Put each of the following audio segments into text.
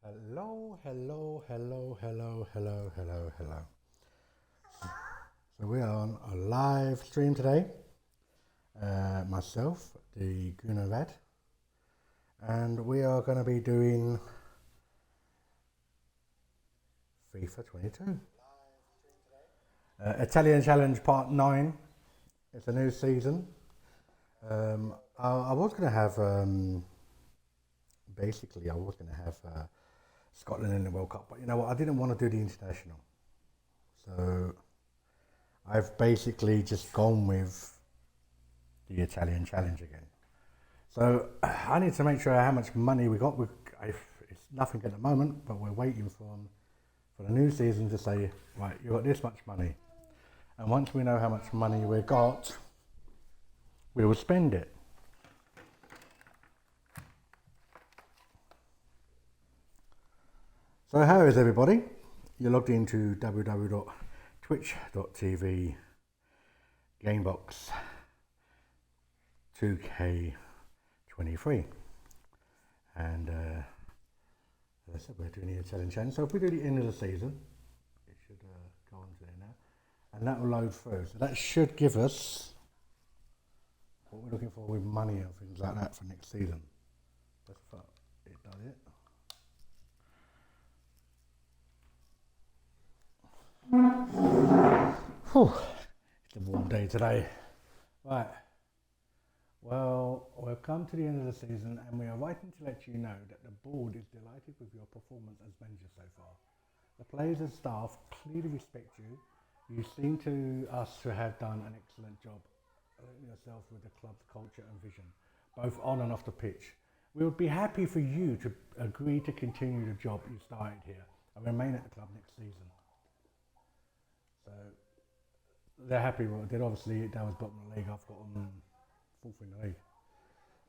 Hello, hello, hello, hello, hello, hello, hello. So we are on a live stream today. Myself, the Gooner, and we are going to be doing FIFA 22. Italian Challenge Part 9. It's a new season. I was going to have, basically, I was going to have Scotland in the World Cup, but you know what? I didn't want to do the international. So I've basically just gone with the Italian Challenge again. So I need to make sure how much money we got. It's nothing at the moment, but we're waiting for the new season to say, right, you got this much money. And once we know how much money we got, we will spend it. So how is everybody? You're logged into www.twitch.tv Gamebox 2K23. And as I said, we're doing the Italian Challenge. So if we do the end of the season, it should go on to there now. And that will load through. So that should give us what we're looking for with money and things like that for next season. That's what it does it. Whew. It's a warm day today. Right. Well, we've come to the end of the season and we are writing to let you know that the board is delighted with your performance as manager so far. The players and staff clearly respect you. You seem to us to have done an excellent job yourself with the club's culture and vision, both on and off the pitch. We would be happy for you to agree to continue the job you started here and remain at the club next season. So they're happy with what I did. Obviously, that was bottom of the league. I've got them fourth in the league.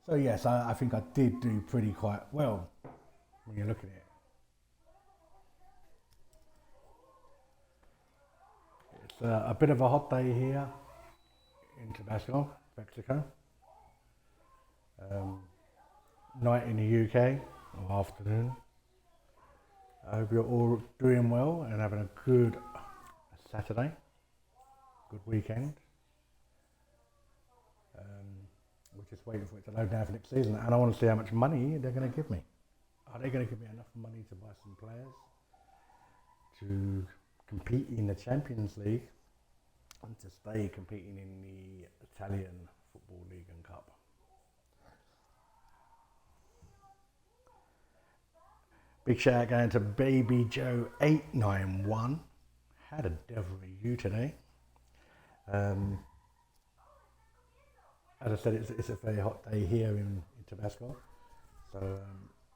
So yes, I think I did do pretty quite well when you look at it. It's a bit of a hot day here in Tabasco, Mexico. Night in the UK, or afternoon. I hope you're all doing well and having a good Saturday, good weekend. We're just waiting for it to load now for next season, and I want to see how much money they're going to give me. Are they going to give me enough money to buy some players to compete in the Champions League and to stay competing in the Italian Football League and Cup? Big shout out going to Baby Joe 891. Had a devilry you today. As I said, it's a very hot day here in Tabasco, so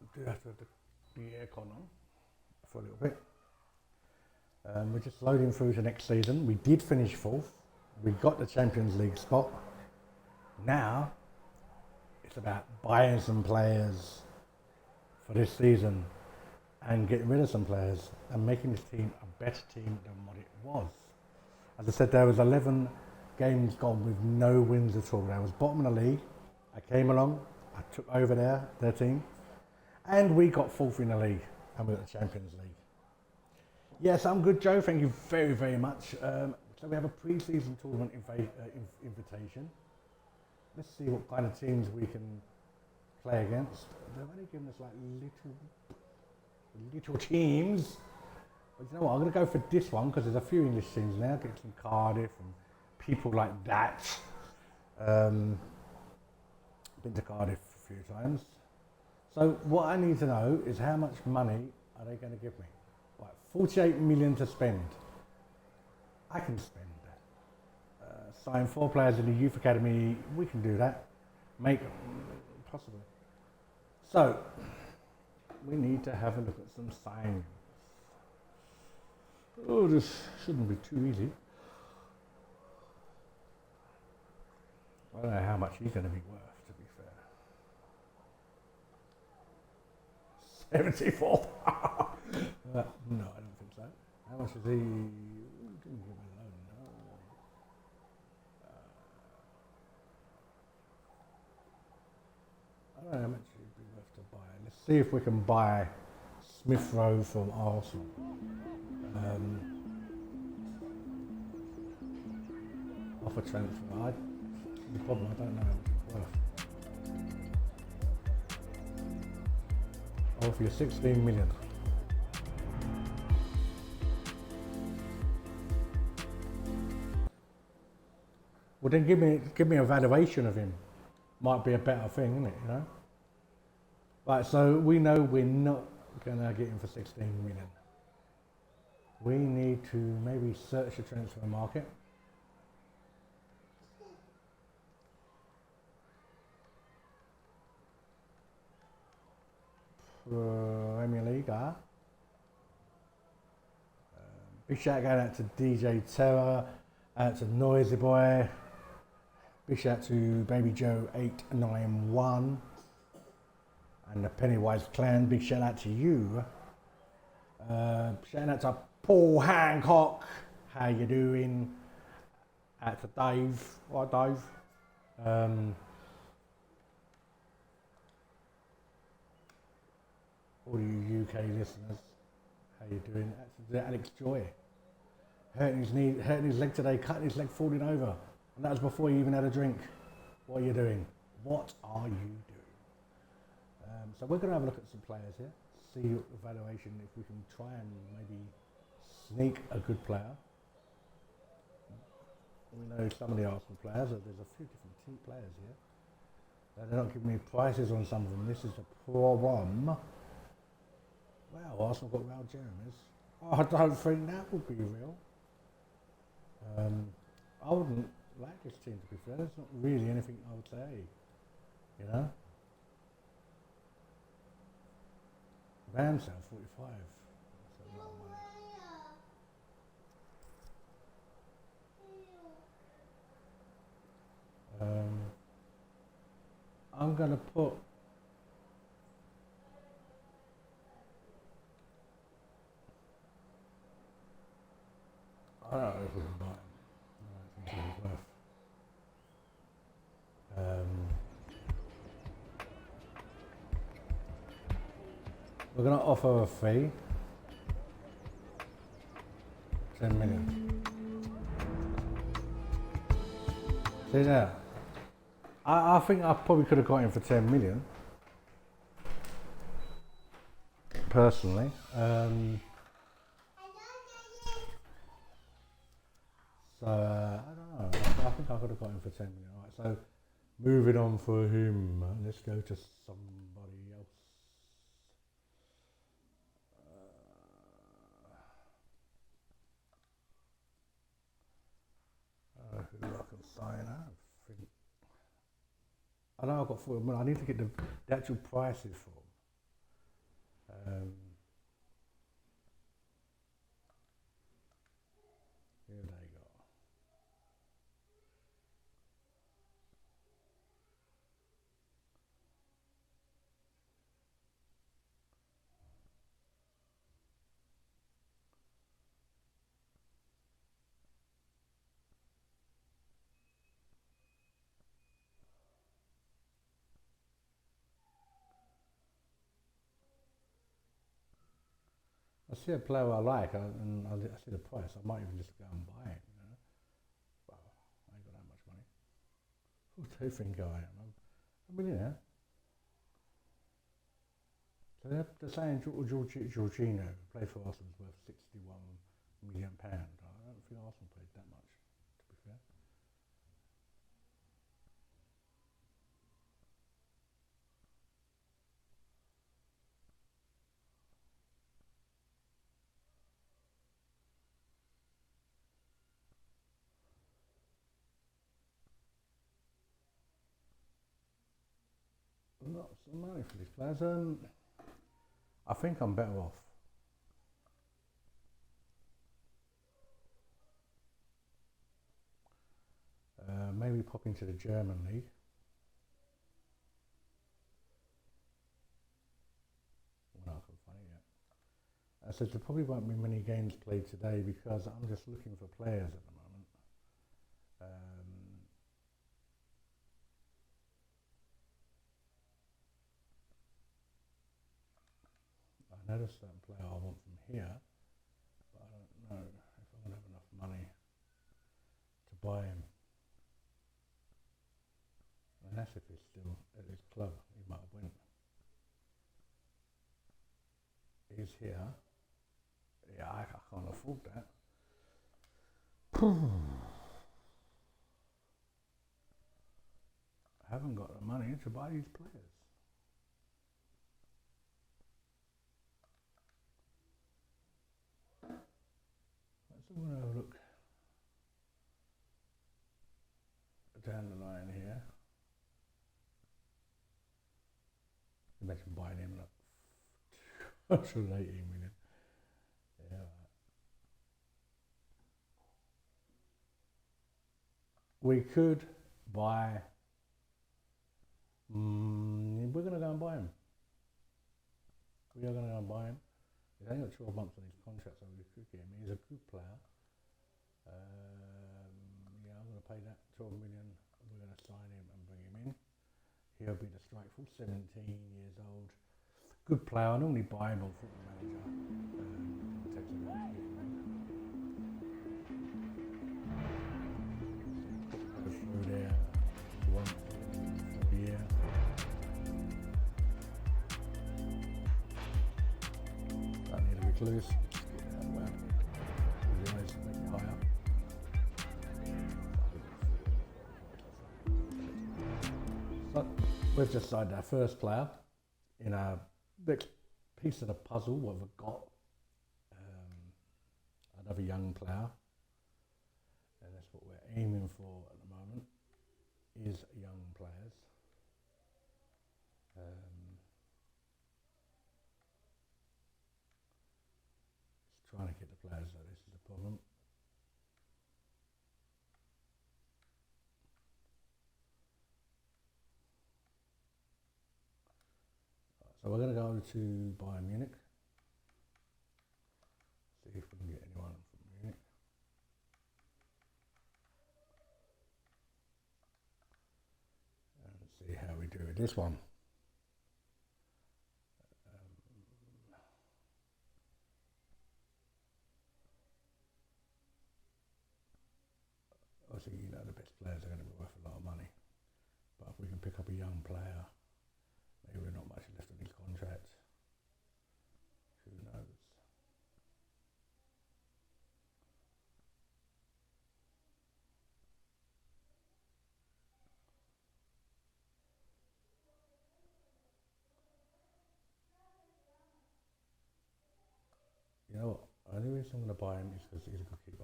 we do have to have the aircon on for a little bit. We're just loading through to next season. We did finish fourth. We got the Champions League spot. Now it's about buying some players for this season and getting rid of some players and making this team a better team than what it was. As I said, there was 11 games gone with no wins at all. I was bottom of the league. I came along, I took over their team, and we got fourth in the league, and we got the Champions League. Yes, I'm good, Joe. Thank you very, very much. So we have a pre-season tournament invitation. Let's see what kind of teams we can play against. They've only given us like little teams. But you know what, I'm going to go for this one because there's a few English teams now. Get some Cardiff and people like that. Been to Cardiff a few times. So what I need to know is how much money are they going to give me? Right, 48 million to spend. I can spend that. Sign 4 players in the youth academy. We can do that. Possibly. So we need to have a look at some signings. Oh, this shouldn't be too easy. I don't know how much he's going to be worth, to be fair. 74. No, I don't think so. How much is he? Didn't give me a loan, no. I don't know how much he'd be worth to buy. Let's see if we can buy Smith Rowe from Arsenal. Off a transfer. The problem, I don't know how much it's worth. I'll offer you 16 million. Well, then give me a valuation of him. Might be a better thing, isn't it? You know. Right. So we know we're not gonna get him for 16 million. We need to maybe search the transfer market. Premier League, big shout going out to DJ Terror, out to Noisy Boy, big shout to Baby Joe 891 and the Pennywise Clan, big shout out to you. Shout out to Paul Hancock, how you doing? Out to Dave, what Dave? All you UK listeners, how you doing? That's Alex Joy. Hurting his leg today, cutting his leg, falling over. And that was before you even had a drink. What are you doing? What are you doing? So we're going to have a look at some players here, see evaluation, if we can try and maybe sneak a good player. We know some of the Arsenal players, there's a few different team players here. They're not giving me prices on some of them. This is the problem. Wow, Arsenal got Raul Jeremy's. I don't think that would be real. I wouldn't like this team, to be fair. There's not really anything I would say, you know. Ramsdale 45. That's a lot of money. I'm gonna put. I don't know if we can buy him. I don't think he's worth. We're going to offer a fee. 10 million. See there? I think I probably could have got him for 10 million. Personally. So, I don't know. I think I could have got him for 10 million. All right, so moving on for him. Let's go to somebody else. Who I can sign out. I know I've got 4 million. I need to get the actual prices for them. Here they go. I see a player I like, and I see the price. I might even just go and buy it. You know, well, I ain't got that much money. Who do you think I am? I'm a millionaire. So they're saying Jorginho played for Arsenal is worth £61 million. I don't think Arsenal paid that much, to be fair. Lots of money for these players. I think I'm better off. Maybe pop into the German league. Well, I can find it yet. So there probably won't be many games played today because I'm just looking for players at the moment. I I know there's a certain player I want from here, but I don't know if I'm going to have enough money to buy him. Unless if he's still at his club, he might have went. He's here. Yeah, I can't afford that. I haven't got the money to buy these players. Let's have a look down the line here. Imagine buying him like 280 million. Yeah. We could buy. We're going to go and buy him. We are going to go and buy him. He's only got 12 months on his contract, so we could get him. He's a good player. Yeah, I'm going to pay that 12 million. We're going to sign him and bring him in. He'll be the strike force, 17 years old. Good player. I normally buy him on Football Manager. It takes a while to get him in. Go through there. If you want for a year. Don't need a recluse. Just get it out of the way. With your eyes, make it higher. So we've just signed our first player in our next piece of the puzzle. What we've got, another young player, and that's what we're aiming for at the moment, is young players. Just trying to get the players, though, this is the problem. So we're going to go to Bayern Munich. See if we can get anyone from Munich. And see how we do with this one. Obviously, you know, the best players are going to be worth a lot of money. But if we can pick up a young player, maybe we're not much left on his contract. Who knows? You know what? The only reason I'm going to buy him is because he's a good keeper.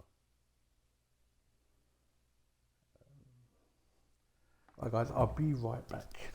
Right, guys, I'll be right back.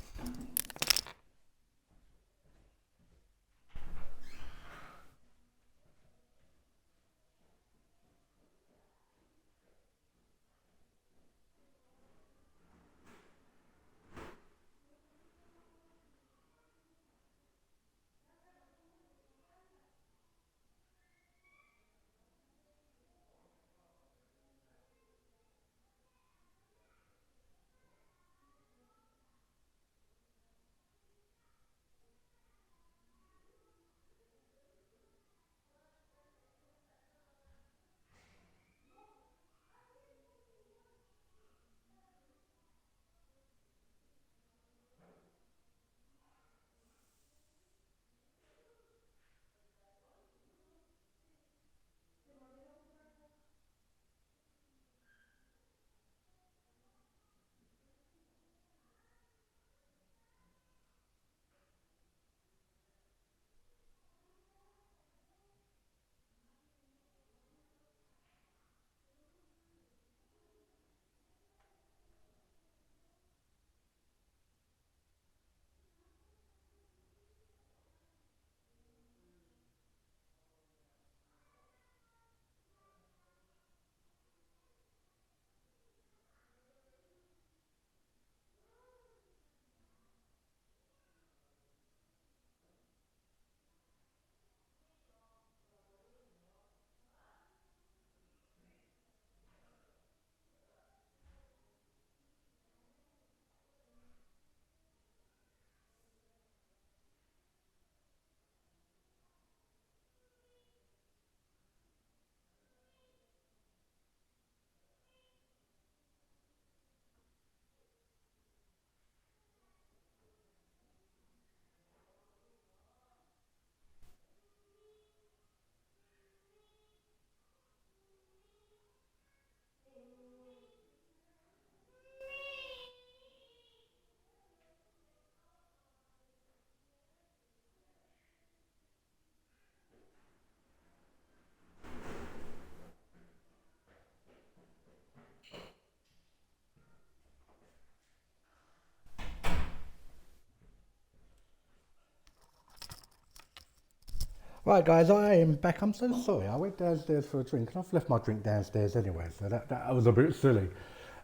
Right, guys, I am back. I'm so sorry. I went downstairs for a drink, and I've left my drink downstairs anyway, so that was a bit silly.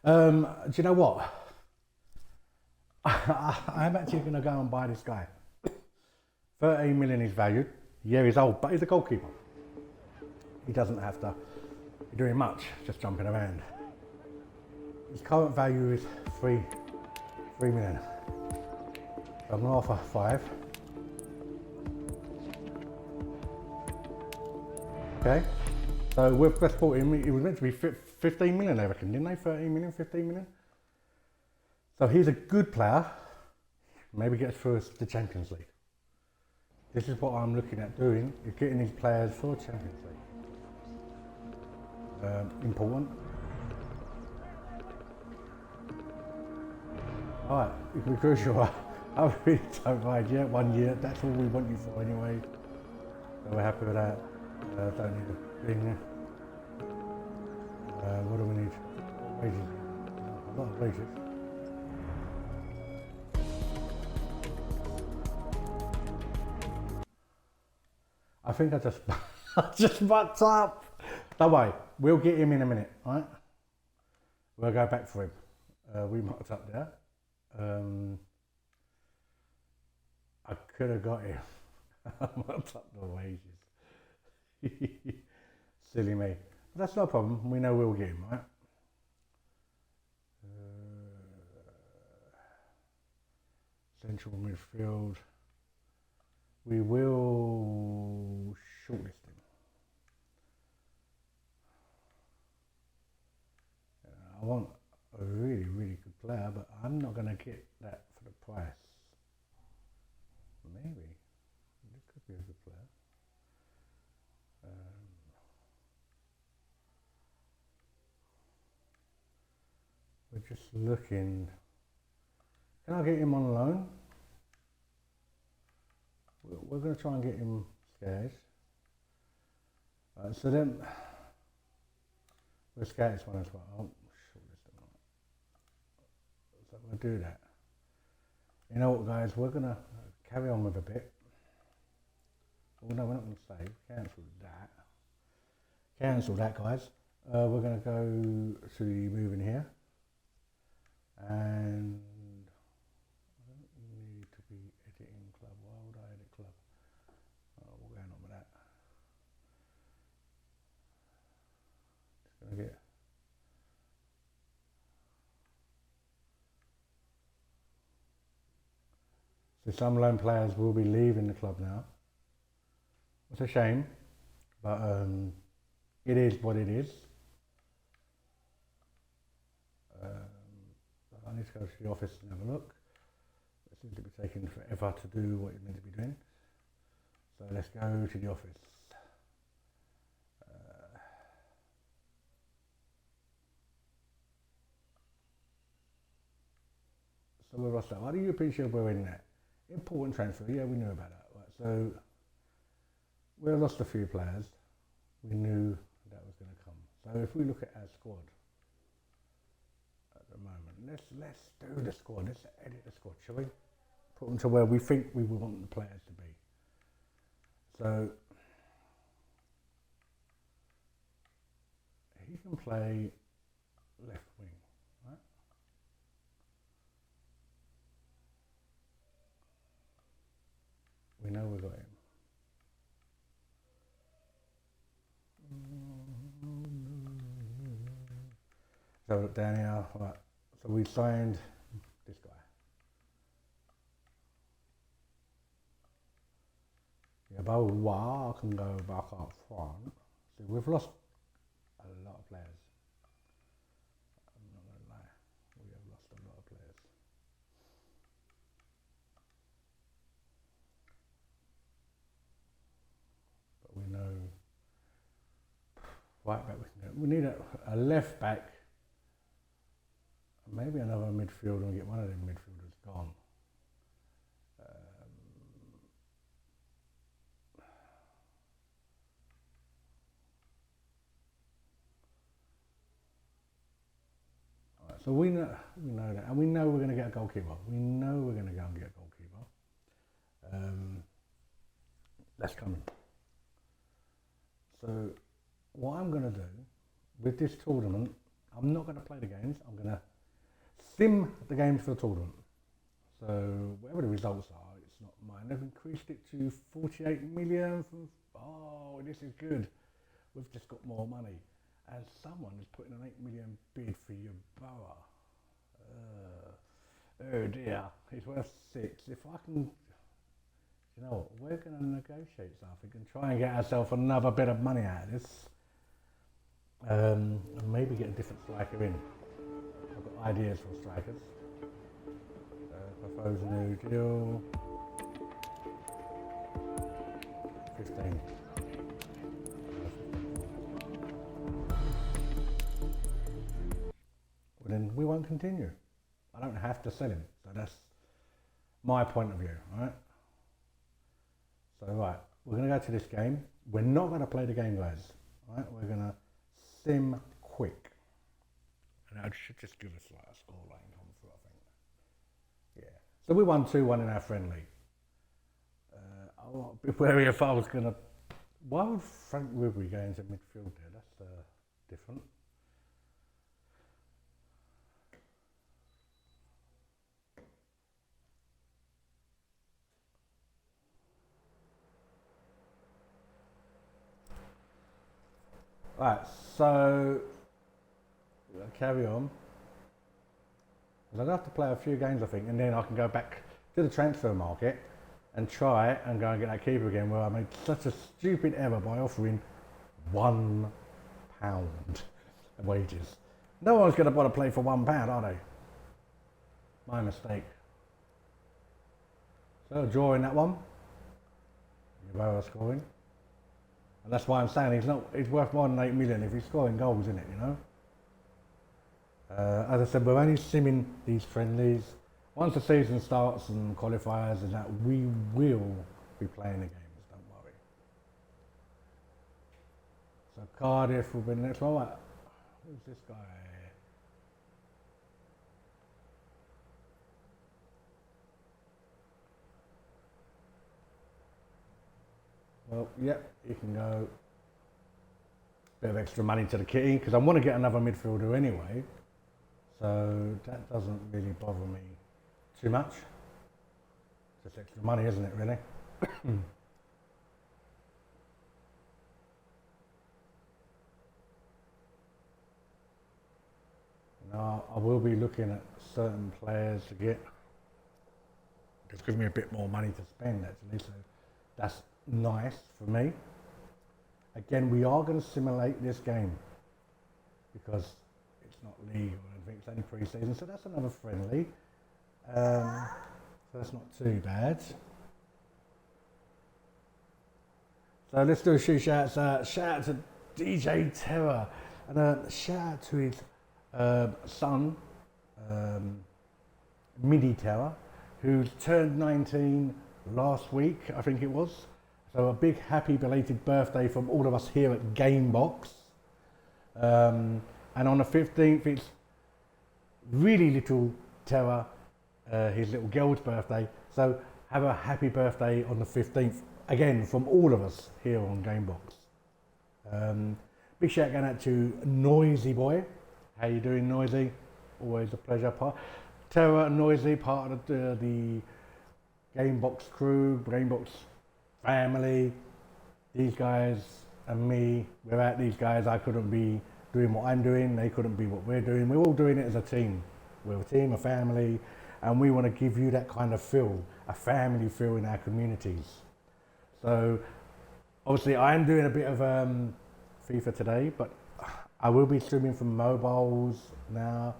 Do you know what? I'm actually going to go and buy this guy. 13 million is valued. Yeah, he's old, but he's a goalkeeper. He doesn't have to be doing much, just jumping around. His current value is 3 million. So I'm going to offer 5. Okay, so we've just bought him. It was meant to be 15 million, I reckon, didn't they? 13 million, 15 million. So he's a good player. Maybe gets through the Champions League. This is what I'm looking at doing, is getting these players for Champions League. Important. Alright, you can be crucial. I really don't mind. Yeah, 1 year, that's all we want you for anyway. So we're happy with that. Don't need a thing. What do we need? Wages. A lot of wages. I think I just mucked up. Don't worry, we'll get him in a minute, right? We'll go back for him. We mucked up there. I could have got him. I mucked up the wages. Silly me. But that's no problem. We know we'll get him, right? Central midfield. We will shortlist him. I want a really, really good player, but I'm not going to get that for the price. Maybe. This could be a good player. We're just looking. Can I get him on loan? We're going to try and get him scared. So then, we'll scare this one as well. Oh, so we'll do that. You know what, guys? We're going to carry on with a bit. Oh no, we're not going to save. Cancel that. Cancel that, guys. We're going to go to moving here. And I don't need to be editing club. Why would I edit club? Oh, what's going on with that? Just going to get. So some loan players will be leaving the club now. It's a shame, but it is what it is. I need to go to the office and have a look. It seems to be taking forever to do what it's meant to be doing. So let's go to the office. So we're Ross. How do you appreciate where we're in that? Important transfer, yeah, we knew about that. Right, so we lost a few players. We knew that was going to come. So if we look at our squad at the moment, let's do the squad. Let's edit the squad, shall we? Put them to where we think we want the players to be. So he can play left wing, right? We know we've got him. So look down here, right. So we signed this guy. Yeah, but I can go back up front. See, we've lost a lot of players. I'm not going to lie, we have lost a lot of players. But we know right back we need a left back, maybe another midfielder, and get one of them midfielders gone. So we know that, and we know we're going to get a goalkeeper. We know we're going to go and get a goalkeeper. That's coming. So what I'm going to do with this tournament, I'm not going to play the games. I'm going to sim the games for the tournament. So whatever the results are, it's not mine. They've increased it to 48 million. Oh, this is good. We've just got more money. And someone is putting an 8 million bid for your boa. Oh dear, it's worth 6. If I can, you know what, we're going to negotiate something and try and get ourselves another bit of money out of this. And maybe get a different striker in. I've got ideas for strikers. Propose a new deal. 15. Well, then we won't continue. I don't have to sell him. So that's my point of view, right? So, right, we're going to go to this game. We're not going to play the game, guys. Right? We're going to sim quick. And that should just give us like a scoreline come through, I think. Yeah. So we won 2-1 in our friendly. I'll be wary if I was going to... Why would Frank Ribery go into midfield there? That's different. Right, so we'll carry on. I'm going to have to play a few games, I think, and then I can go back to the transfer market and try and go and get that keeper again, where I made such a stupid error by offering £1 wages. No one's going to want to play for £1, are they? My mistake. So drawing that one. Yeboah scoring. And that's why I'm saying he's worth more than 8 million if he's scoring goals, isn't it, you know? As I said, we're only simming these friendlies. Once the season starts and qualifiers and that, we will be playing the games, don't worry. So Cardiff will be the next one. Right. Who's this guy? Well, yep, he can go. Bit of extra money to the kitty, because I want to get another midfielder anyway. So that doesn't really bother me too much. Just extra money, isn't it, really? Now, I will be looking at certain players to get. Just give me a bit more money to spend, actually, so that's nice for me. Again, we are going to simulate this game because it's not league or anything, it's only pre-season, so that's another friendly. So that's not too bad. So let's do a few shouts. Shout out to DJ Terror, and shout out to his son, Midi Terror, who turned 19 last week, I think it was. So a big happy belated birthday from all of us here at Gamebox. And on the 15th, it's really little Terror, his little girl's birthday. So have a happy birthday on the 15th, again, from all of us here on Gamebox. Big shout going out to Noisy Boy. How you doing, Noisy? Always a pleasure. Terror and Noisy, part of the Gamebox crew, Gamebox family. These guys and me, without these guys I couldn't be doing what I'm doing, they couldn't be what we're doing. We're all doing it as a team. We're a team, a family, and we want to give you that kind of feel, a family feel in our communities. So obviously I am doing a bit of FIFA today, but I will be streaming from mobiles now,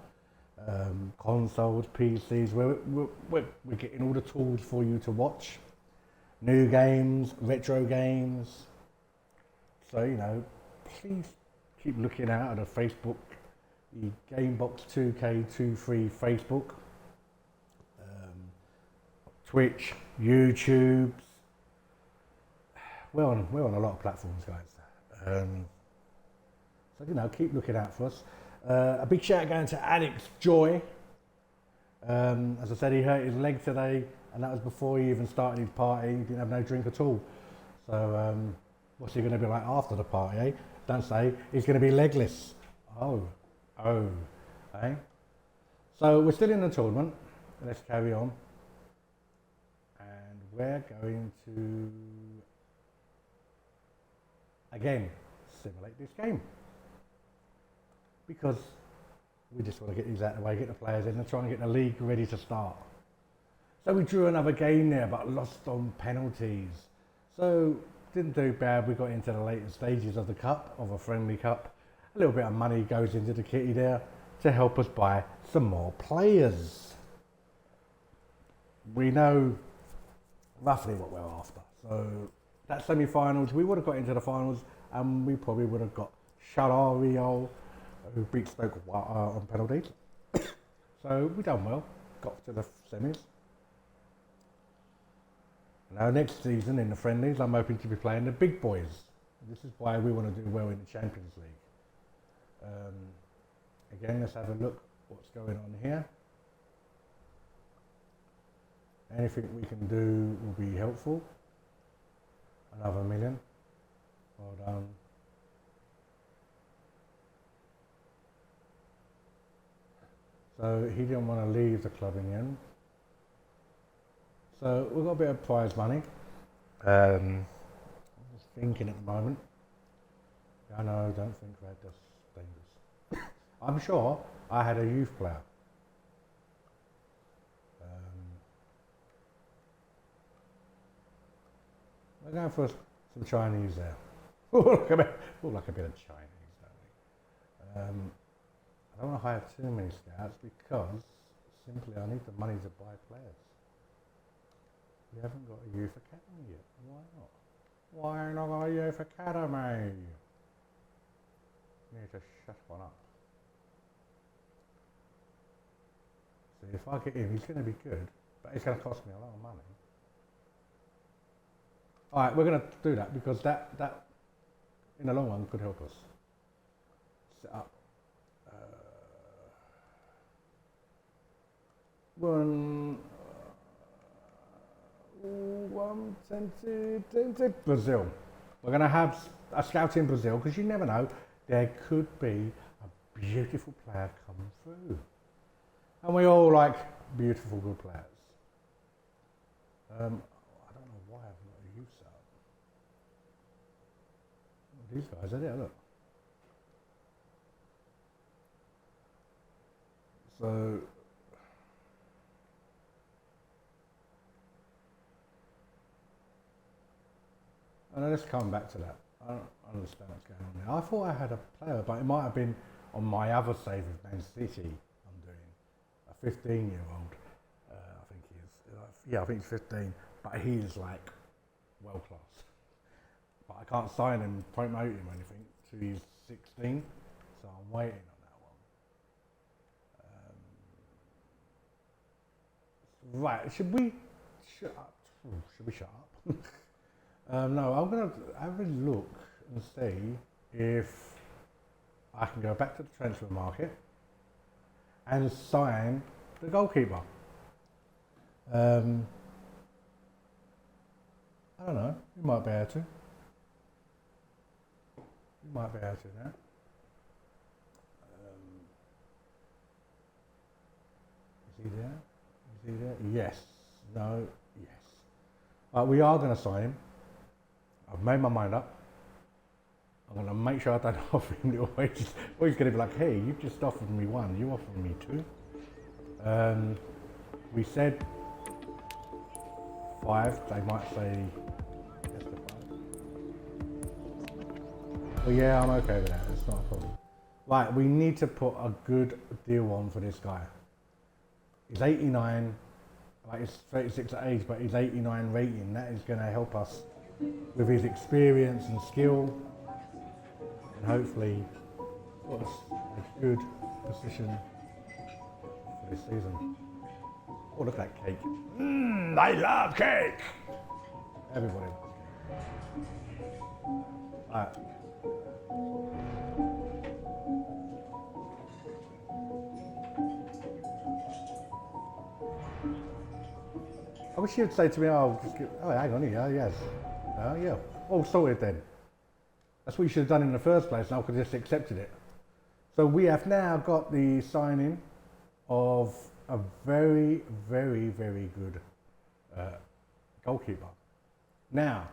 consoles, PCs. We're getting all the tools for you to watch. New games, retro games. So, you know, please keep looking out at the Facebook, the Gamebox 2K23 Facebook, Twitch, YouTube. We're on a lot of platforms, guys. So, you know, keep looking out for us. A big shout out going to Alex Joy. As I said, he hurt his leg today, and that was before he even started his party. He didn't have no drink at all. So, What's he going to be like after the party, eh? Don't say he's going to be legless. Oh, eh? So we're still in the tournament. Let's carry on. And we're going to, again, simulate this game. Because we just want to get these out of the way, get the players in and try and get the league ready to start. So we drew another game there, but lost on penalties. So didn't do bad. We got into the later stages of the cup, of a friendly cup. A little bit of money goes into the kitty there to help us buy some more players. We know roughly what we're after. So that semi-finals, we would have got into the finals and we probably would have got Shalario, who beat Stoke on penalties. So we done well, got to the semis. Now next season in the friendlies, I'm hoping to be playing the big boys. This is why we want to do well in the Champions League. Again, let's have a look what's going on here. Anything we can do will be helpful. Another $1 million. Well done. So he didn't want to leave the club in the end. So we've got a bit of prize money. I'm just thinking at the moment. I know, don't think red, that's dangerous. I'm sure I had a youth player. We're going for some Chinese there. Look like a bit of Chinese, don't we? I don't want to hire too many scouts because simply I need the money to buy players. We haven't got a youth academy yet. Why not? Why not got a youth academy? Need to shut one up. See, if I get him, he's going to be good, but it's going to cost me a lot of money. All right, we're going to do that because that in the long run could help us set up. 120 Brazil. We're going to have a scout in Brazil because you never know, there could be a beautiful player come through. And we all like beautiful, good players. I don't know why I've not used that. These guys are there, look. So, and let's come back to that. I don't understand what's going on there. I thought I had a player, but it might have been on my other save with Man City. I'm doing a 15-year-old. I think he is. Yeah, I think he's 15, but he is like world class. But I can't sign him, promote him or anything till he's 16, so I'm waiting on that one. Right, should we shut up? Should we shut up? No, I'm going to have a look and see if I can go back to the transfer market and sign the goalkeeper. I don't know, you might be able to. You might be able to now. Is he there? Is he there? Yes. No. Yes. We are going to sign him. I've made my mind up. I'm going to make sure I don't offer him little wages. Or he's going to be like, hey, you've just offered me one, you offered me two. We said 5, they might say yes to 5. But yeah, I'm okay with that, it's not a problem. Right, we need to put a good deal on for this guy. He's 89, like he's 36 at age, but he's 89 rating. That is going to help us with his experience and skill, and hopefully put us in a good position for this season. Oh, look at that cake. I love cake! Everybody loves cake. Alright. I wish you'd say to me, oh, just give, oh, hang on here, yes. Oh, yeah. All sorted then. That's what you should have done in the first place, and I could have just accepted it. So we have now got the signing of a very, very, very good goalkeeper. Now,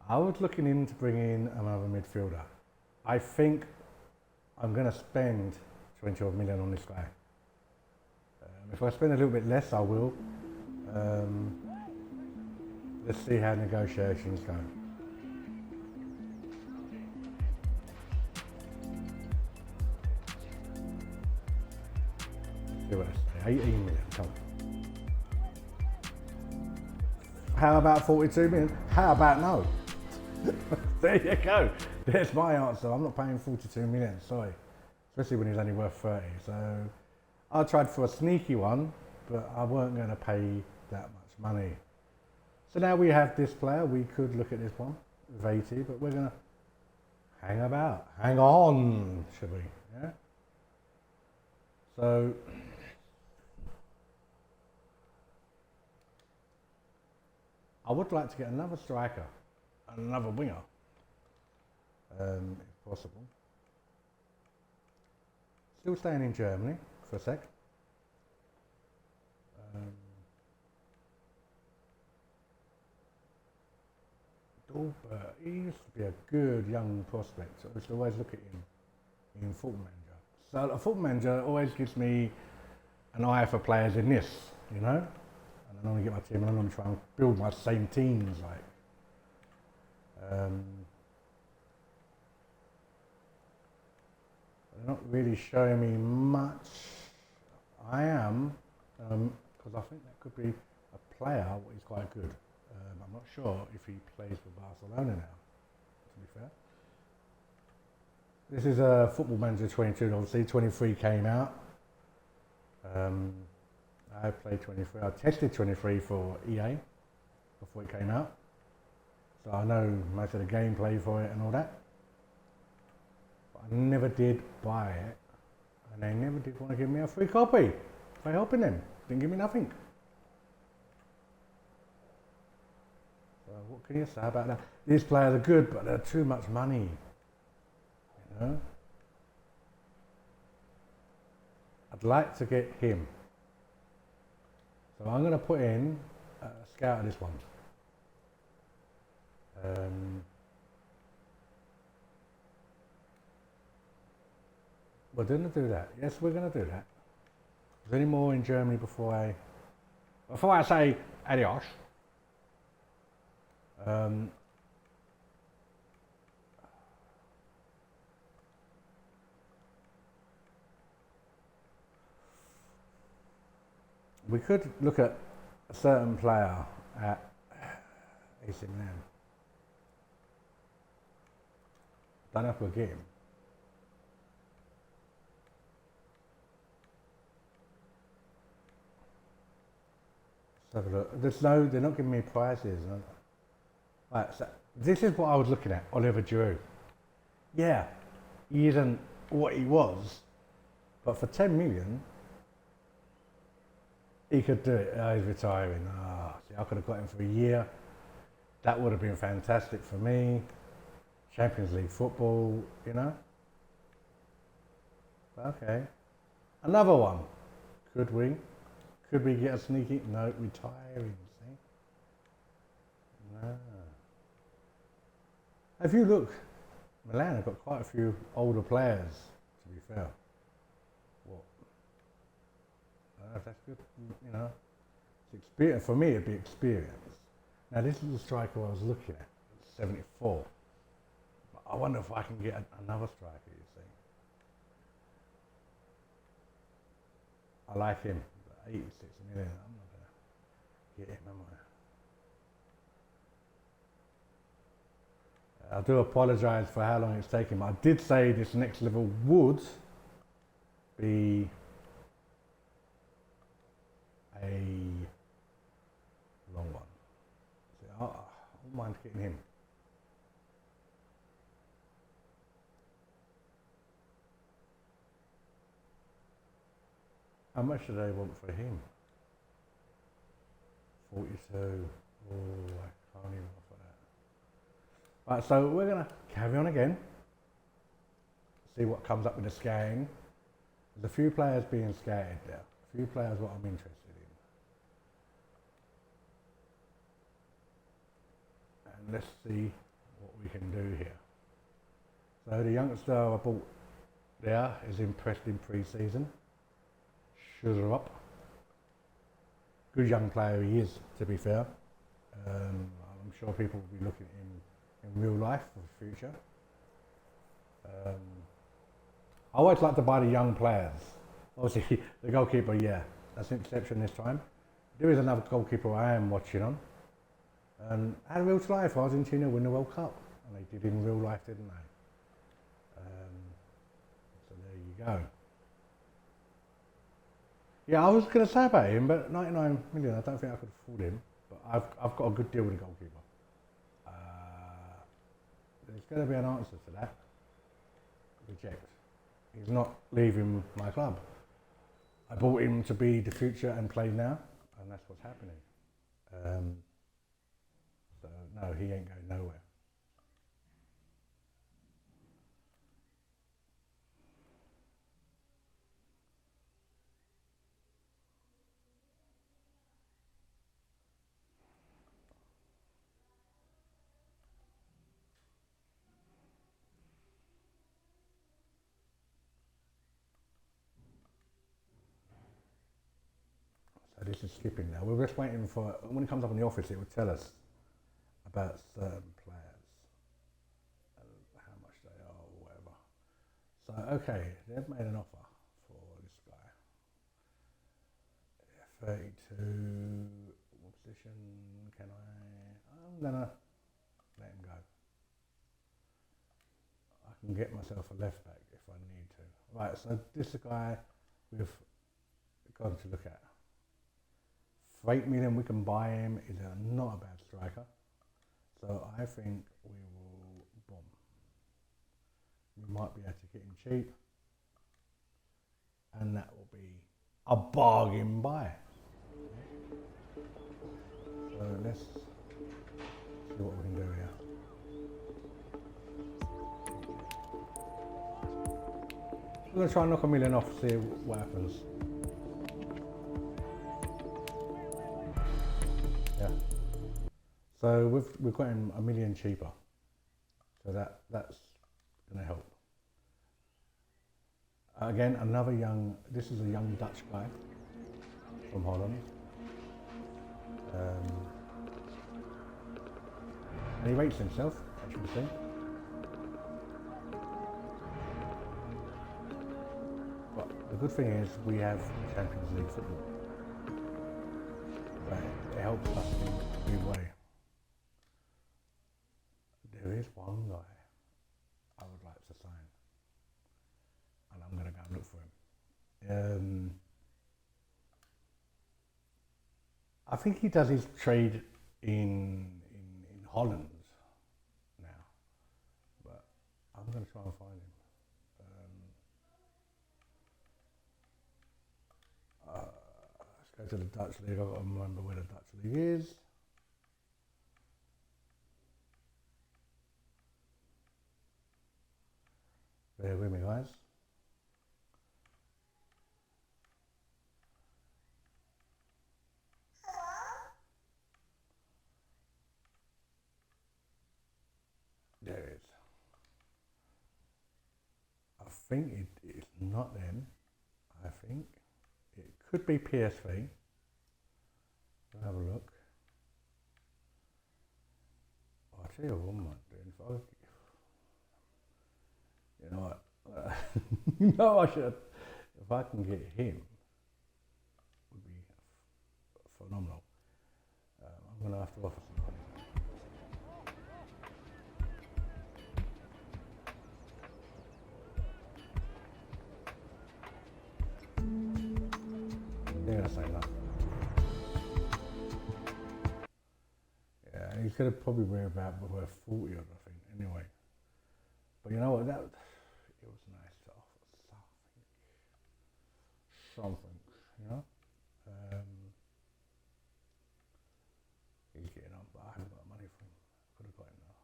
I was looking in to bring in another midfielder. I think I'm going to spend 20 million on this guy. If I spend a little bit less, I will. Let's see how negotiations go. See what I say. 18 million. Come on. How about 42 million? How about no? There you go. There's my answer. I'm not paying 42 million. Sorry. Especially when he's only worth 30. So I tried for a sneaky one, but I weren't going to pay that much money. So now we have this player. We could look at this one with 80, but we're going to hang about. Hang on, should we? Yeah. So I would like to get another striker and another winger, if possible. Still staying in Germany for a sec. Dolbert, he used to be a good young prospect. So I used to always look at him in Football Manager. So a Football Manager always gives me an eye for players in this, you know? And I normally get my team and I normally try and build my same teams, like. They're not really showing me much. I am, because I think that could be a player, he's quite good. I'm not sure if he plays for Barcelona now, to be fair. This is a Football Manager 22, obviously 23 came out. I played 23, I tested 23 for EA before it came out. So I know most of the gameplay for it and all that. But I never did buy it, and they never did want to give me a free copy for helping them. Didn't give me nothing. So what can you say about that? These players are good, but they're too much money, you know? I'd like to get him. So I'm going to put in a scout of this one. We're going to do that. Yes, we're going to do that. Is there any more in Germany before I say adios? We could look at a certain player at AC Milan. Don't know if we'll get him. Let's have a look. They're not giving me prices. Right, so this is what I was looking at, Oliver Giroud. Yeah, he isn't what he was, but for 10 million, he could do it. He's retiring. See, I could have got him for a year. That would have been fantastic for me. Champions League football, you know. Okay. Another one. Could we? Could we get a sneaky? No, retiring, see? No. If you look, Milan have got quite a few older players, to be fair. What? I don't know if that's good, you know. It's experience. For me, it'd be experience. Now, this is the striker I was looking at, 74. But I wonder if I can get another striker, you see. I like him, 86 million. I'm not going to get him, am I? I do apologise for how long it's taken, but I did say this next level would be a long one. So I don't mind getting him. How much do they want for him? 42. Oh, I can't even offer that. Right, so we're going to carry on again, see what comes up with the scan. There's a few players being scattered there, a few players what I'm interested in. And let's see what we can do here. So the youngster I bought there is impressed in pre-season. Shoes up. Good young player he is, to be fair. I'm sure people will be looking at him in real life for the future. I always like to buy the young players. Obviously, the goalkeeper, yeah, that's an exception this time. There is another goalkeeper I am watching on. And in real life, Argentina win the World Cup. And they did in real life, didn't they? So there you go. Yeah, I was going to say about him, but 99 million, I don't think I could afford him. But I've got a good deal with the goalkeeper. There's going to be an answer to that. Reject. He's not leaving my club. I bought him to be the future and play now, and that's what's happening. So no, he ain't going nowhere. So this is skipping now. We're just waiting for, when it comes up in the office, it will tell us about certain players and how much they are or whatever. So, okay, they've made an offer for this guy. 32, what position can I'm gonna let him go. I can get myself a left back if I need to. Right, so this is a guy we've got to look at. For 8 million we can buy him. He's not a bad striker. So I think we will bomb. We might be able to get him cheap. And that will be a bargain buy. So let's see what we can do here. I'm going to try and knock a million off, see what happens. Yeah. So we've got him a million cheaper. So that's going to help. Again, another young, this is a young Dutch guy from Holland. And he rates himself, as you can see. But the good thing is we have Champions League football. Right, it helps us in a big way. There is one guy I would like to sign. And I'm going to go and look for him. I think he does his trade in Holland now, but I'm going to try and find him. Let's go to the Dutch League. I've got to remember where the Dutch League is. Bear with me, guys. There it is. I think it's not them. I think it could be PSV. I'll have a look. Oh, I'll tell you what I might do. You know what? No, I should. If I can get him, it would be phenomenal. I'm going to have to offer some money. They're going to say no. Yeah, he's going to probably be about worth 40 odd, I think, anyway. But you know what? It was nice to offer something, you know. He's getting on, but I haven't got money for him. Could have got him now.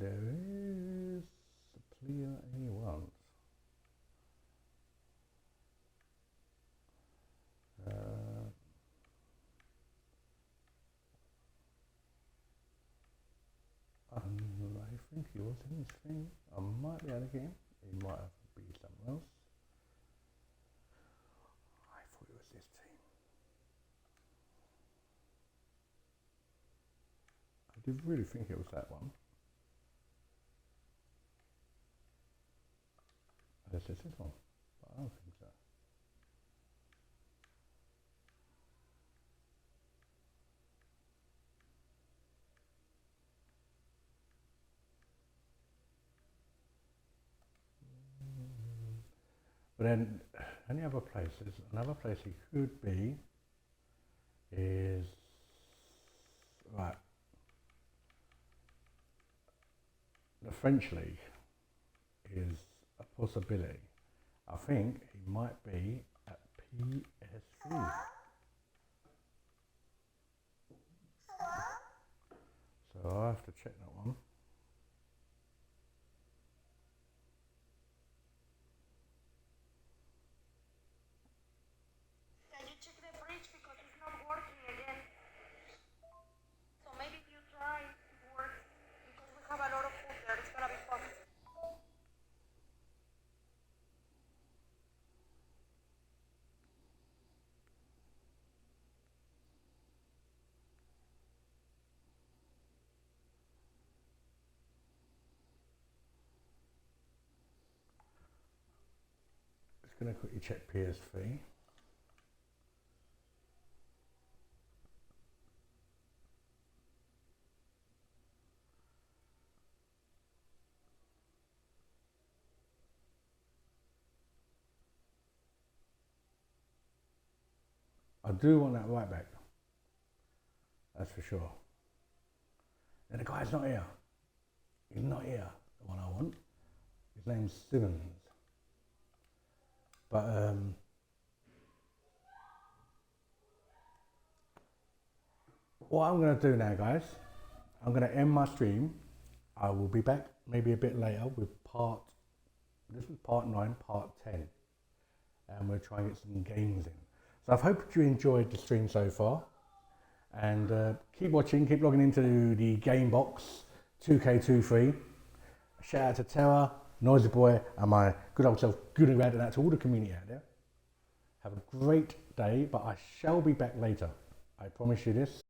There is the player he wants. I think he was in his thing. I might be able to get him. He might have to be somewhere else. I thought it was this team. I did really think it was that one. Unless it's this one. But I don't think so. But then, any other places? Another place he could be is right. The French league is a possibility. I think he might be at PSV. So I'll have to check that one. Can you check the bridge because it's not working again? So maybe if you try it works because we have a lot of food there. It's gonna be fun. Just going to quickly check PSV. I do want that right back. That's for sure. And the guy's not here. He's not here, the one I want. His name's Simmons. But what I'm going to do now, guys, I'm going to end my stream. I will be back maybe a bit later with this is part 9, part 10. And we'll try and get some games in. So I hope you enjoyed the stream so far. And keep watching, keep logging into the game box 2K23. Shout out to Terra, Noisy Boy, and my good old self, Gooner, and out to all the community out there. Have a great day, but I shall be back later. I promise you this.